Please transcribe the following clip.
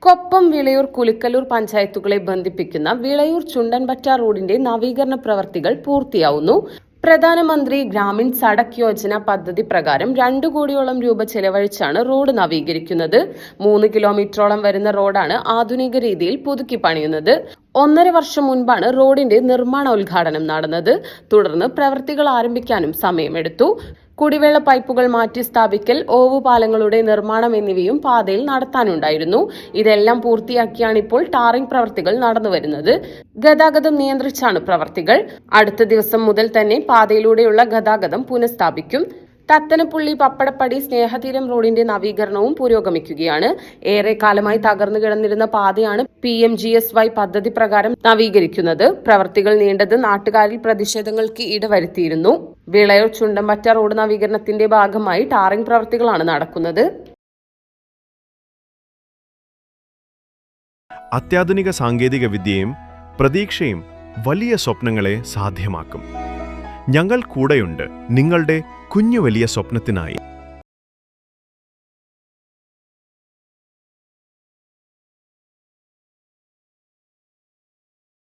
കൊപ്പം വിളയൂർ കുലിക്കല്ലൂർ പഞ്ചായത്തുകളെ ബന്ധിപ്പിക്കുന്ന വിളയൂർ ചുണ്ടൻപറ്റ റോഡിന്റെ നവീകരണ പ്രവർത്തികൾ പൂർത്തിയാവുന്നു. പ്രധാനമന്ത്രി ഗ്രാമീൺ സഡക് യോജന പദ്ധതി പ്രകാരം 2 കോടിയോളം രൂപ ചെലവഴിച്ചാണ് റോഡ് നവീകരിക്കുന്നത്. 3 കിലോമീറ്ററോളം വരുന്ന റോഡാണ് ആധുനിക രീതിയിൽ പുതുക്കി പണിയുന്നത്. 1.5 വർഷം മുൻപാണ് റോഡിന്റെ നിർമ്മാണോദ്ഘാടനം നടന്നത്. തുടർന്ന് പ്രവൃത്തികൾ ആരംഭിക്കാനും സമയമെടുത്തു. കുടിവെള്ള പൈപ്പുകൾ മാറ്റി സ്ഥാപിക്കൽ, ഓവുപാലങ്ങളുടെ നിർമ്മാണം എന്നിവയും പാതയിൽ നടത്താനുണ്ടായിരുന്നു. ഇതെല്ലാം പൂർത്തിയാക്കിയാണ് ഇപ്പോൾ ടാറിംഗ് പ്രവൃത്തികൾ നടന്നുവരുന്നത്. ഗതാഗതം നിയന്ത്രിച്ചാണ് പ്രവൃത്തികൾ. അടുത്ത ദിവസം മുതൽ തന്നെ പാതയിലൂടെയുള്ള ഗതാഗതം പുനഃസ്ഥാപിക്കും. തത്തനപ്പുള്ളി പപ്പടപ്പടി സ്നേഹതീരം റോഡിന്റെ നവീകരണവും പുരോഗമിക്കുകയാണ്. ഏറെ കാലമായി തകർന്നു കിടന്നിരുന്ന പാതയാണ് PMGSY പദ്ധതി പ്രകാരം നവീകരിക്കുന്നത്. പ്രവൃത്തികൾ നീണ്ടത് നാട്ടുകാരിൽ പ്രതിഷേധങ്ങൾക്ക് ഇടവരുത്തിയിരുന്നു. വിളയൂർ ചുണ്ടൻപറ്റ റോഡ് നവീകരണത്തിന്റെ ഭാഗമായി ടാറിംഗ് പ്രവൃത്തികളാണ് നടക്കുന്നത്. അത്യാധുനിക സാങ്കേതിക വിദ്യയും പ്രതീക്ഷയും വലിയ സ്വപ്നങ്ങളെ സാധ്യമാക്കും. ഞങ്ങൾ കൂടെയുണ്ട് നിങ്ങളുടെ കുഞ്ഞു വലിയ സ്വപ്നത്തിനായി.